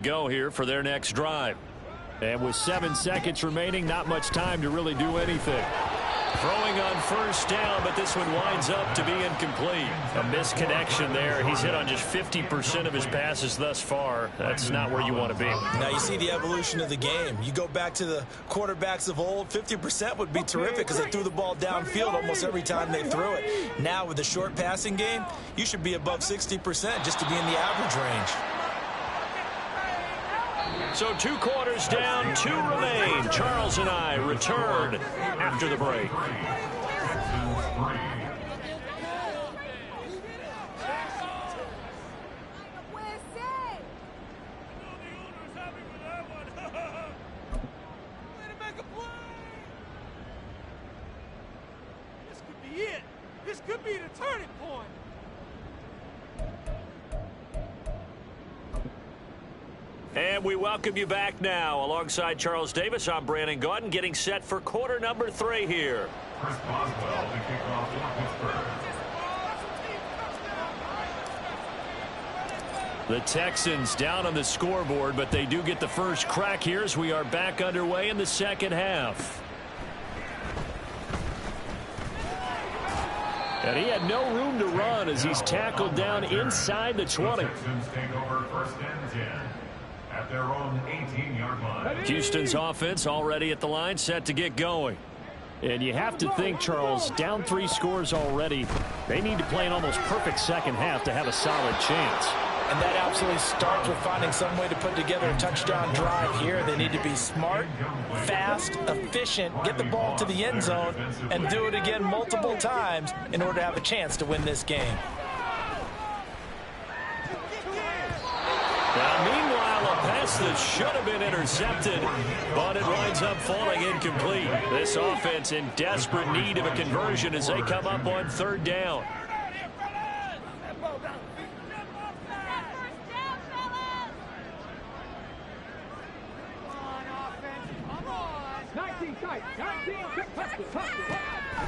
Go here for their next drive. And with 7 seconds remaining, not much time to really do anything. Throwing on first down, but this one winds up to be incomplete. A misconnection there. He's hit on just 50% of his passes thus far. That's not where you want to be. Now you see the evolution of the game. You go back to the quarterbacks of old, 50% would be terrific because they threw the ball downfield almost every time they threw it. Now with the short passing game, you should be above 60% just to be in the average range. So 2 quarters down, 2 remain. Charles and I return after the break. This could be it. This could be the turning point. And we welcome you back now. Alongside Charles Davis, I'm Brandon Gaudin, getting set for quarter number 3 here. Chris Boswell to kick off for Pittsburgh. The Texans down on the scoreboard, but they do get the first crack here as we are back underway in the second half. And he had no room to run as he's tackled down inside the 20. The Texans take over first and 10. At their own 18-yard line. Houston's offense already at the line, set to get going. And you have to think, Charles, down 3 scores already. They need to play an almost perfect second half to have a solid chance. And that absolutely starts with finding some way to put together a touchdown drive here. They need to be smart, fast, efficient, get the ball to the end zone, and do it again multiple times in order to have a chance to win this game. Now, meanwhile, a pass that should have been intercepted, but it winds up falling incomplete. This offense in desperate need of a conversion as they come up on 3rd down.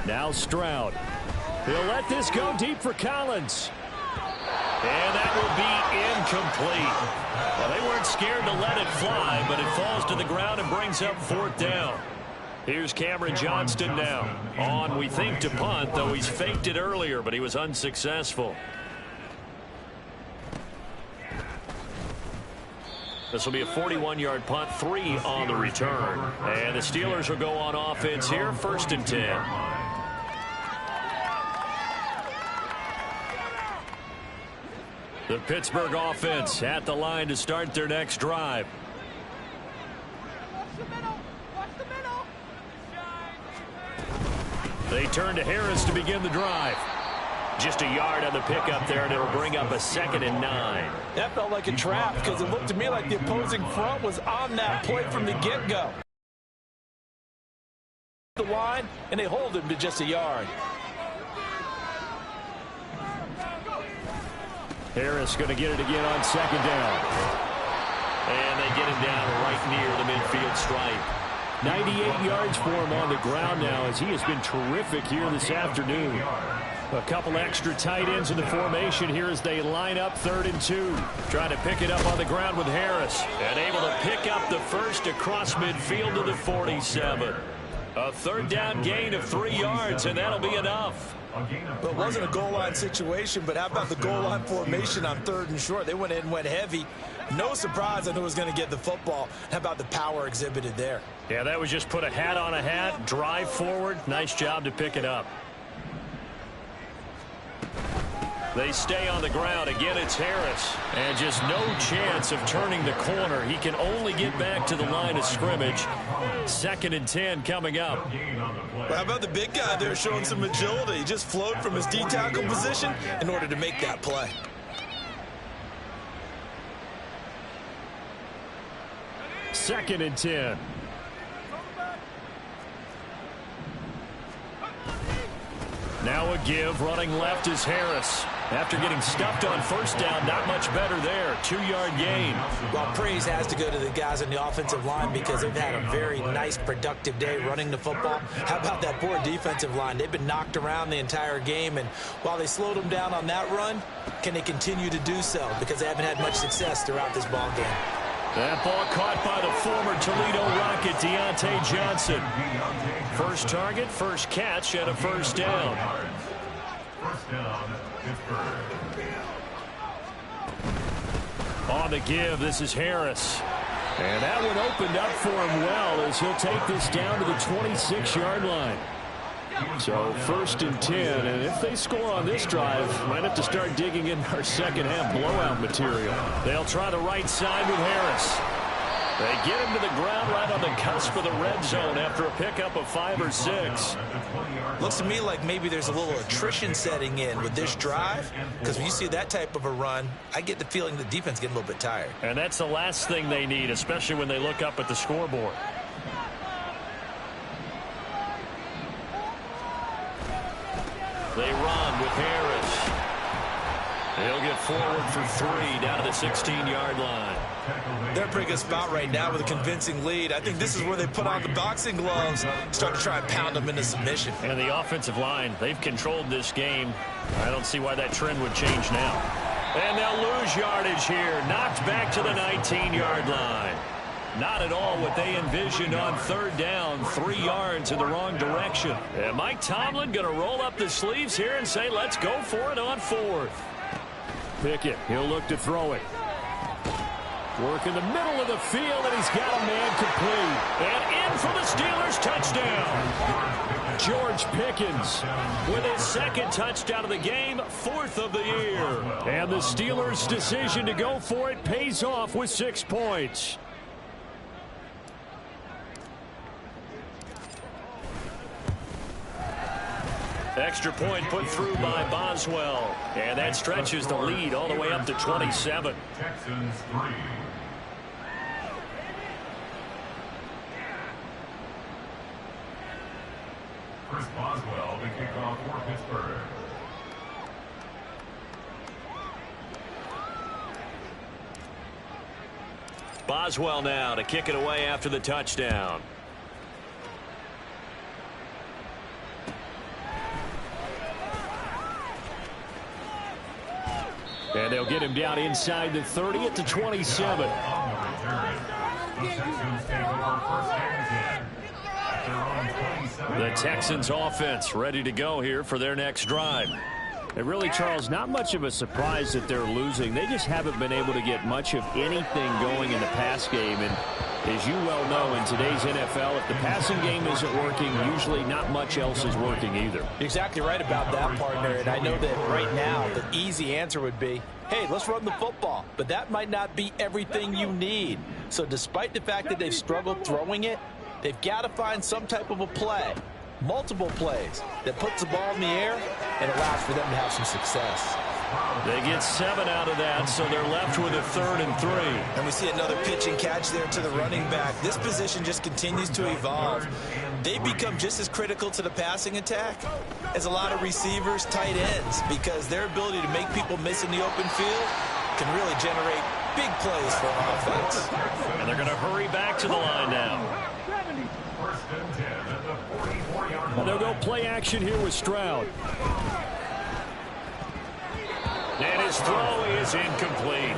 Now Stroud. He'll let this go deep for Collins. And that will be incomplete. Well, they weren't scared to let it fly, but it falls to the ground and brings up 4th down. Here's Cameron Johnston now. On, we think, to punt, though he's faked it earlier, but he was unsuccessful. This will be a 41-yard punt, 3 on the return. And the Steelers will go on offense here, 1st and 10. The Pittsburgh offense at the line to start their next drive. They turn to Harris to begin the drive. Just a yard on the pickup there, and it'll bring up a 2nd and 9. That felt like a trap because it looked to me like the opposing front was on that play from the get-go. The line, and they hold him to just a yard. Harris going to get it again on 2nd down. And they get him down right near the midfield stripe. 98 yards for him on the ground now as he has been terrific here this afternoon. A couple extra tight ends in the formation here as they line up 3rd and 2. Trying to pick it up on the ground with Harris. And able to pick up the first across midfield to the 47. A 3rd down gain of 3 yards, and that'll be enough. Well, it wasn't a goal line situation, but how about the goal line formation on 3rd and short? They went in and went heavy. No surprise on who was going to get the football. How about the power exhibited there? Yeah, that was just put a hat on a hat, drive forward. Nice job to pick it up. They stay on the ground. Again, it's Harris. And just no chance of turning the corner. He can only get back to the line of scrimmage. 2nd and 10 coming up. Well, how about the big guy there showing some agility? He just flowed from his D-tackle position in order to make that play. Second and 10. Now a give. Running left is Harris. After getting stuffed on 1st down, not much better there. 2-yard gain. Well, praise has to go to the guys on the offensive line because they've had a very nice, productive day running the football. How about that poor defensive line? They've been knocked around the entire game, and while they slowed them down on that run, can they continue to do so? Because they haven't had much success throughout this ball game. That ball caught by the former Toledo Rocket, Deontay Johnson. First target, first catch, and a first down. First down, Pittsburgh. On the give, this is Harris. And that one opened up for him well as he'll take this down to the 26-yard line. So first and 10, and if they score on this drive, might have to start digging in our second half blowout material. They'll try the right side with Harris. They get him to the ground right on the cusp of the red zone after a pickup of 5 or 6. Looks to me like maybe there's a little attrition setting in with this drive, because when you see that type of a run, I get the feeling the defense getting a little bit tired. And that's the last thing they need, especially when they look up at the scoreboard. They run with Harris. He'll get forward for 3 down to the 16-yard line. They're in a pretty good spot right now with a convincing lead. I think this is where they put on the boxing gloves, start to try and pound them into submission. And the offensive line, they've controlled this game. I don't see why that trend would change now. And they'll lose yardage here. Knocked back to the 19-yard line. Not at all what they envisioned on third down. 3 yards in the wrong direction. And Mike Tomlin going to roll up the sleeves here and say, let's go for it on 4th. Pickett, he'll look to throw it. Work in the middle of the field, and he's got a man complete. And in for the Steelers touchdown. George Pickens with his second touchdown of the game, 4th of the year. And the Steelers' decision to go for it pays off with 6 points. Extra point put through by Boswell. And that stretches the lead all the way up to 27. Texans 3. Chris Boswell, the kickoff for Pittsburgh. Boswell now to kick it away after the touchdown. And they'll get him down inside the 30 at the 27. On the return, the Texans take over first and 10 at their own 27. The Texans offense ready to go here for their next drive. And really, Charles, not much of a surprise that they're losing. They just haven't been able to get much of anything going in the pass game. And as you well know, in today's NFL, if the passing game isn't working, usually not much else is working either. You're exactly right about that, partner. And I know that right now the easy answer would be, hey, let's run the football. But that might not be everything you need. So despite the fact that they've struggled throwing it, they've got to find some type of a play, multiple plays, that puts the ball in the air and allows for them to have some success. They get 7 out of that, so they're left with a 3rd and 3. And we see another pitch and catch there to the running back. This position just continues to evolve. They become just as critical to the passing attack as a lot of receivers, tight ends, because their ability to make people miss in the open field can really generate big plays for an offense. And they're going to hurry back to the line now. First and 10 at the 44-yard line. And they'll go play action here with Stroud. And his throw is incomplete.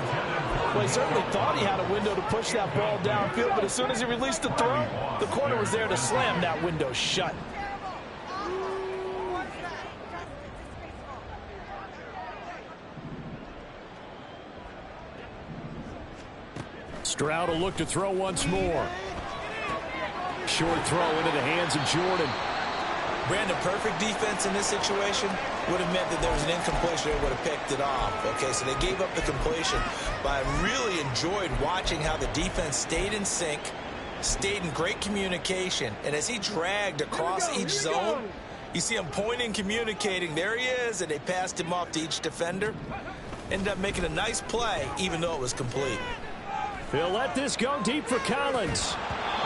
Well, he certainly thought he had a window to push that ball downfield, but as soon as he released the throw, the corner was there to slam that window shut. Stroud will look to throw once more. Short throw into the hands of Jordan. Brandon, perfect defense in this situation would have meant that there was an incompletion. They would have picked it off. Okay, so they gave up the completion. But I really enjoyed watching how the defense stayed in sync, stayed in great communication. And as he dragged across each zone, you see him pointing, communicating. There he is, and they passed him off to each defender. Ended up making a nice play, even though it was complete. He'll let this go deep for Collins.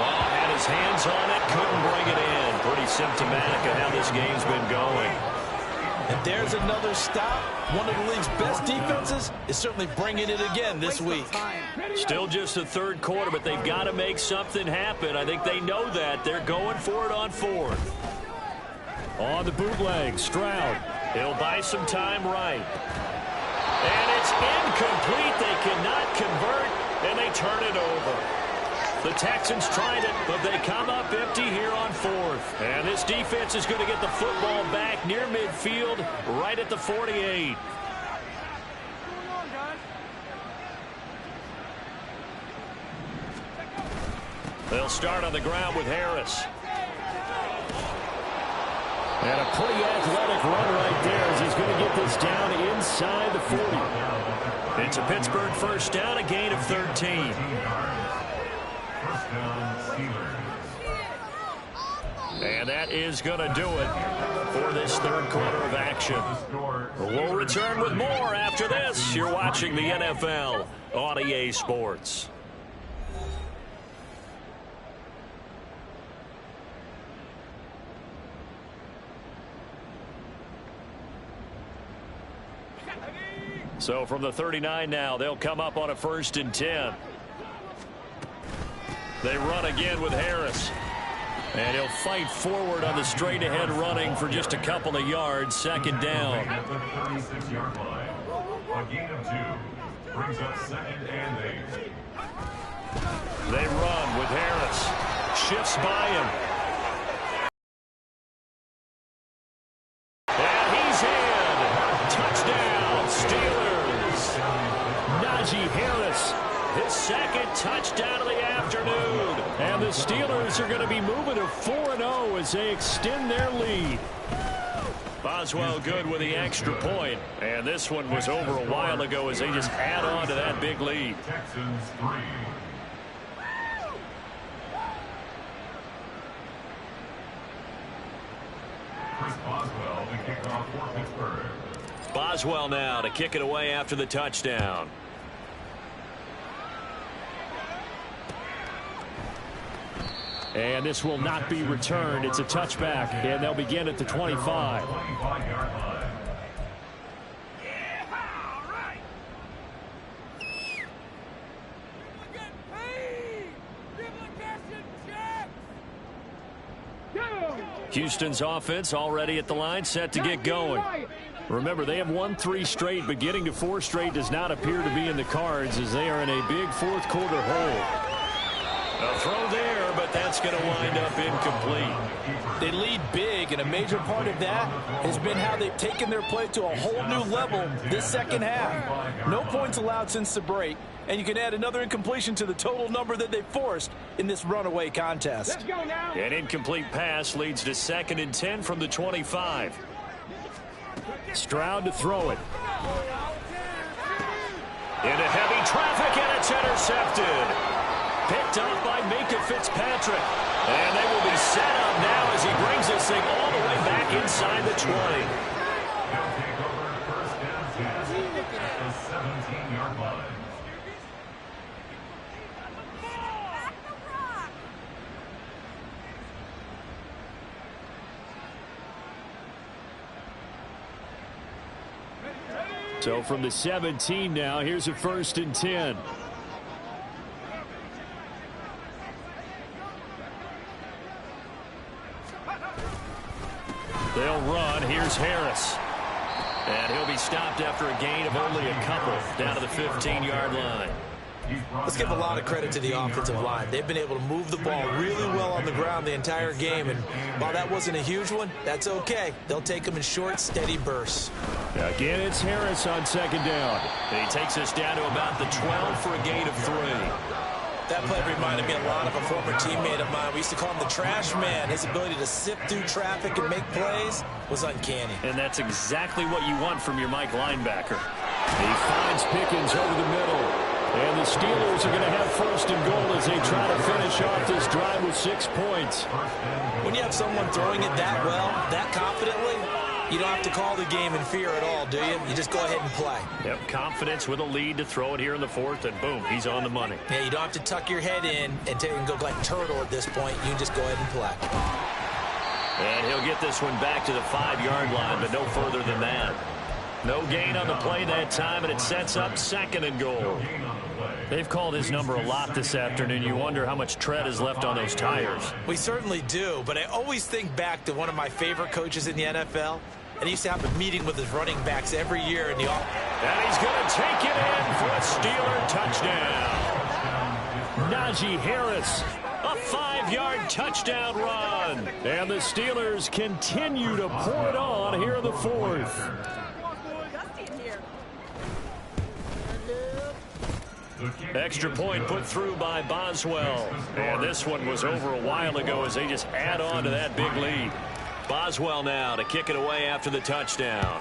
Oh, had his hands on it, couldn't bring it in. Pretty symptomatic of how this game's been going. And there's another stop. One of the league's best defenses is certainly bringing it again this week. Still just the 3rd quarter, but they've got to make something happen. I think they know that. They're going for it on 4th. On the bootleg, Stroud. He'll buy some time right. And it's incomplete. They cannot convert. and they turn it over. The Texans tried it, but they come up empty here on fourth. And this defense is going to get the football back near midfield, right at the 48. They'll start on the ground with Harris. And a pretty athletic run right there as he's going to get this down inside the 40. It's a Pittsburgh first down, a gain of 13. First down, Steelers. And that is going to do it for this third quarter of action. We'll return with more after this. You're watching the NFL on EA Sports. So from the 39 now, they'll come up on a 1st and 10. They run again with Harris. And he'll fight forward on the straight-ahead running for just a couple of yards. Second down. At the 36-yard line. A gain of 2. Brings up 2nd and 8. They run with Harris. Shifts by him. And he's in. Touchdown, Steelers. Najee Harris, his second touchdown of the afternoon. And the Steelers are going to be moving to 4-0 as they extend their lead. Boswell good with the extra point. And this one was over a while ago as they just add on to that big lead. Texans 3. Chris Boswell to kick off for Pittsburgh. Boswell now to kick it away after the touchdown. And this will not be returned. It's a touchback, and they'll begin at the 25. 25-yard line. Houston's offense already at the line, set to get going. Remember, they have won 3 straight, but getting to 4 straight does not appear to be in the cards as they are in a big fourth quarter hole. A throw there, but that's going to wind up incomplete. They lead big, and a major part of that has been how they've taken their play to a whole new level this second half. No points allowed since the break, and you can add another incompletion to the total number that they forced in this runaway contest. An incomplete pass leads to 2nd and 10 from the 25. Stroud to throw it. Into heavy traffic, and it's intercepted. Picked up by Minkah Fitzpatrick. And they will be set up now as he brings this thing all the way back inside the 20. They'll take over first down 10 at the 17-yard line. So from the 17 now, here's a 1st and 10. They'll run. Here's Harris. And he'll be stopped after a gain of only a couple down to the 15-yard line. Let's give a lot of credit to the offensive line. They've been able to move the ball really well on the ground the entire game, and while that wasn't a huge one, that's okay. They'll take them in short, steady bursts. Again, it's Harris on 2nd down. And he takes us down to about the 12 for a gain of 3. That play reminded me a lot of a former teammate of mine. We used to call him the trash man. His ability to sift through traffic and make plays was uncanny. And that's exactly what you want from your Mike linebacker. He finds Pickens over the middle. And the Steelers are going to have 1st and goal as they try to finish off this drive with 6 points. When you have someone throwing it that well, that confidently, you don't have to call the game in fear at all, do you? You just go ahead and play. Yep, confidence with a lead to throw it here in the 4th, and boom, he's on the money. Yeah, you don't have to tuck your head in and go like turtle at this point. You can just go ahead and play. And he'll get this one back to the 5-yard line, but no further than that. No gain on the play that time, and it sets up 2nd and goal. They've called his number a lot this afternoon. You wonder how much tread is left on those tires. We certainly do, but I always think back to one of my favorite coaches in the NFL, and he used to have a meeting with his running backs every year in the offense. And he's going to take it in for a Steeler touchdown. Najee Harris. A 5-yard touchdown run. And the Steelers continue to pour it on here in the fourth. Extra point put through by Boswell. And this one was over a while ago as they just add on to that big lead. Boswell now to kick it away after the touchdown.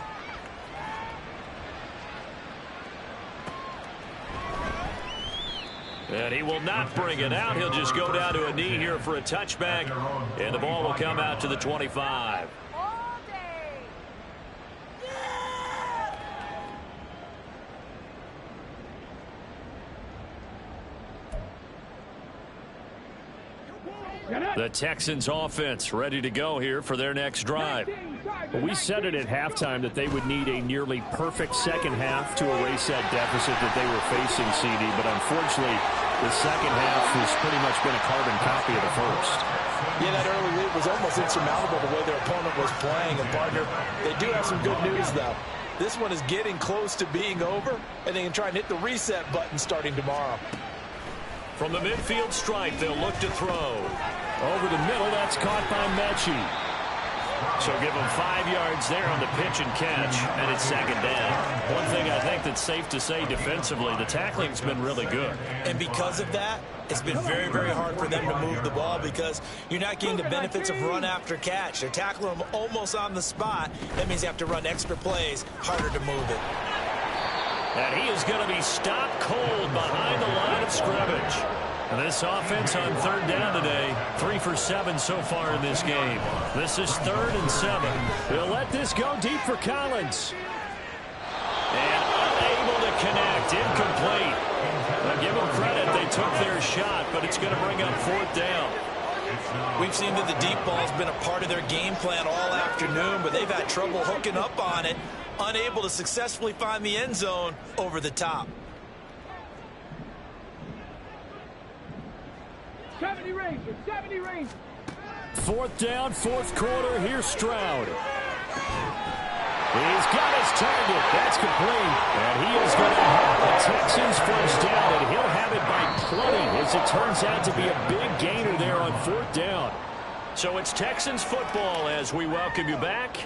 And he will not bring it out. He'll just go down to a knee here for a touchback. And the ball will come out to the 25. The Texans offense ready to go here for their next drive. We said it at halftime that they would need a nearly perfect second half to erase that deficit that they were facing, CD. But unfortunately, the second half has pretty much been a carbon copy of the first. Yeah, that early lead was almost insurmountable the way their opponent was playing. And, partner, they do have some good news, though. This one is getting close to being over, and they can try and hit the reset button starting tomorrow. From the midfield stripe, they'll look to throw. Over the middle, that's caught by Mechie. So give them 5 yards there on the pitch and catch, and it's second down. One thing I think that's safe to say defensively, the tackling's been really good. And because of that, it's been very, very hard for them to move the ball because you're not getting the benefits of run after catch. They're tackling them almost on the spot. That means you have to run extra plays, harder to move it. And he is going to be stopped cold behind the line of scrimmage. And this offense on third down today, 3 for 7 so far in this game. This is 3rd and 7. They'll let this go deep for Collins. And unable to connect, incomplete. Now give them credit, they took their shot, but it's going to bring up 4th down. We've seen that the deep ball's been a part of their game plan all afternoon, but they've had trouble hooking up on it, unable to successfully find the end zone over the top. 70 Rangers, 70 Rangers. 4th down, 4th quarter. Here's Stroud. He's got his target. That's complete. And he is going to have the Texans first down, and he'll have it by plenty as it turns out to be a big gainer there on 4th down. So it's Texans football as we welcome you back.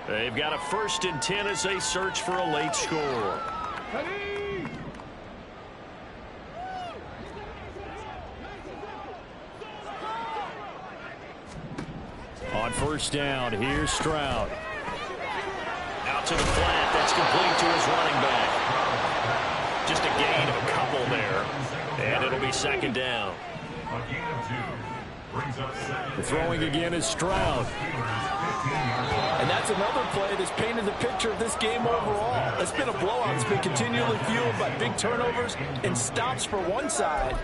They've got a 1st and 10 as they search for a late score. On 1st down, here's Stroud. Out to the flat. That's complete to his running back. Just a gain of a couple there. And it'll be 2nd down. A gain of 2. Brings up 2nd. The throwing again is Stroud. And that's another play that's painted the picture of this game overall. It's been a blowout. It's been continually fueled by big turnovers and stops for one side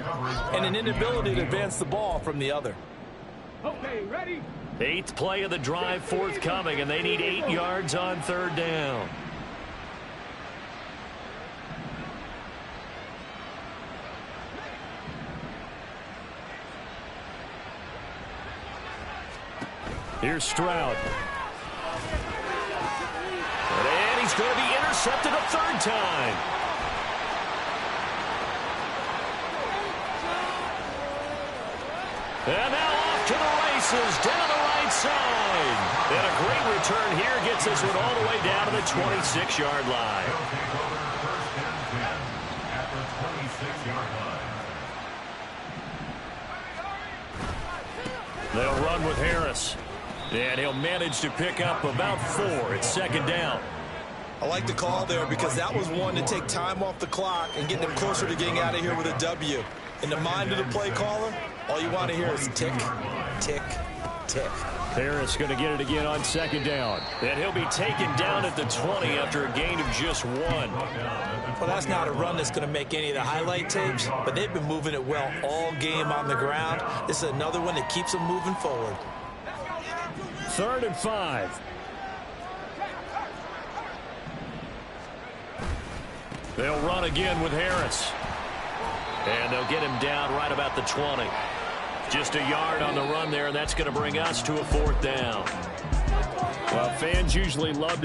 and an inability to advance the ball from the other. Okay, ready? 8th play of the drive forthcoming, and they need 8 yards on 3rd down. Here's Stroud. And he's going to be intercepted a 3rd time. And now off to the races, down the right side. And a great return here gets this one all the way down to the 26-yard line. At the 26-yard line. They'll run with Harris. And he'll manage to pick up about 4. It's 2nd down. I like the call there because that was one to take time off the clock and get them closer to getting out of here with a W. In the mind of the play caller, all you want to hear is tick, tick, tick. Harris going to get it again on 2nd down. And he'll be taken down at the 20 after a gain of just 1. Well, that's not a run that's going to make any of the highlight tapes, but they've been moving it well all game on the ground. This is another one that keeps them moving forward. 3rd and 5. They'll run again with Harris. And they'll get him down right about the 20. Just a yard on the run there, and that's going to bring us to a 4th down. Well, fans usually love to